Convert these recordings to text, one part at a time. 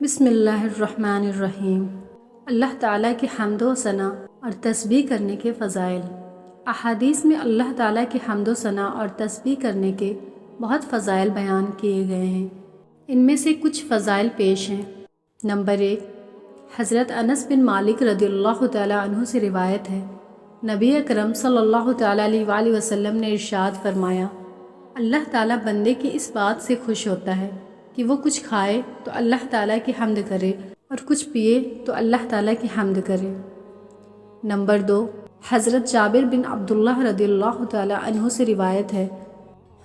بسم اللہ الرحمن الرحیم۔ اللہ تعالیٰ کی حمد و ثنا اور تسبیح کرنے کے فضائل۔ احادیث میں اللہ تعالیٰ کی حمد و ثنا اور تسبیح کرنے کے بہت فضائل بیان کیے گئے ہیں۔ ان میں سے کچھ فضائل پیش ہیں۔ نمبر 1، حضرت انس بن مالک رضی اللہ تعالیٰ عنہ سے روایت ہے، نبی اکرم صلی اللہ تعالیٰ علیہ وآلہ وسلم نے ارشاد فرمایا، اللہ تعالیٰ بندے کی اس بات سے خوش ہوتا ہے کہ وہ کچھ کھائے تو اللہ تعالیٰ کی حمد کرے اور کچھ پیے تو اللہ تعالیٰ کی حمد کرے۔ نمبر 2، حضرت جابر بن عبداللہ رضی اللہ تعالیٰ عنہ سے روایت ہے،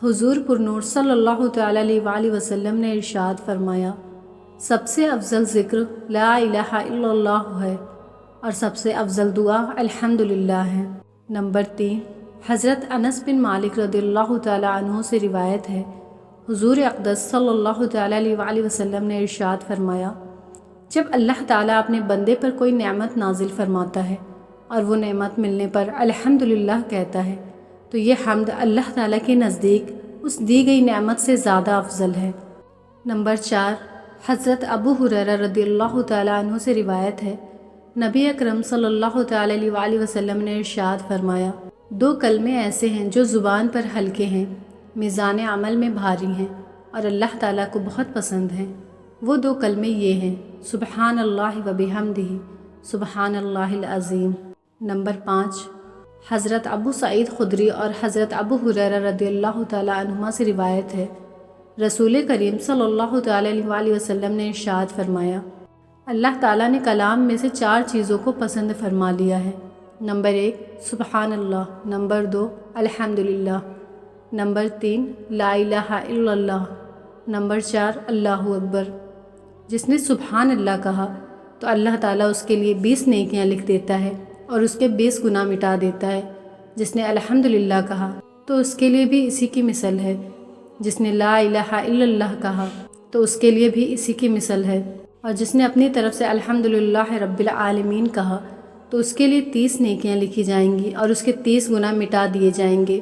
حضور پرنور صلی اللہ تعالیٰ علیہ وآلہ وسلم نے ارشاد فرمایا، سب سے افضل ذکر لا الہ الا اللہ ہے اور سب سے افضل دعا الحمدللہ ہے۔ نمبر 3، حضرت انس بن مالک رضی اللہ تعالیٰ عنہ سے روایت ہے، حضور اقدس صلی اللہ تعالیٰ علیہ وآلہ وسلم نے ارشاد فرمایا، جب اللہ تعالیٰ اپنے بندے پر کوئی نعمت نازل فرماتا ہے اور وہ نعمت ملنے پر الحمدللہ کہتا ہے تو یہ حمد اللہ تعالیٰ کے نزدیک اس دی گئی نعمت سے زیادہ افضل ہے۔ نمبر 4، حضرت ابو ہریرہ رضی اللہ تعالیٰ عنہ سے روایت ہے، نبی اکرم صلی اللہ تعالیٰ علیہ وآلہ وسلم نے ارشاد فرمایا، 2 کلمے ایسے ہیں جو زبان پر ہلکے ہیں، میزان عمل میں بھاری ہیں اور اللہ تعالیٰ کو بہت پسند ہیں۔ وہ 2 کلمے یہ ہیں، سبحان اللہ و بحمدہ، سبحان اللہ العظیم۔ نمبر 5، حضرت ابو سعید خدری اور حضرت ابو ہریرہ رضی اللہ تعالیٰ عنہما سے روایت ہے، رسول کریم صلی اللہ تعالیٰ علیہ وآلہ وسلم نے ارشاد فرمایا، اللہ تعالیٰ نے کلام میں سے 4 چیزوں کو پسند فرما لیا ہے۔ نمبر 1، سبحان اللہ۔ نمبر 2، الحمدللہ۔ نمبر 3، لا الہ الا اللہ۔ نمبر 4، اللہ اکبر۔ جس نے سبحان اللہ کہا تو اللہ تعالیٰ اس کے لیے 20 نیکیاں لکھ دیتا ہے اور اس کے 20 گناہ مٹا دیتا ہے۔ جس نے الحمدللہ کہا تو اس کے لیے بھی اسی کی مثل ہے۔ جس نے لا الہ الا اللہ کہا تو اس کے لیے بھی اسی کی مثل ہے، اور جس نے اپنی طرف سے الحمدللہ رب العالمین کہا تو اس کے لیے 30 نیکیاں لکھی جائیں گی اور اس کے 30 گناہ مٹا دیے جائیں گے۔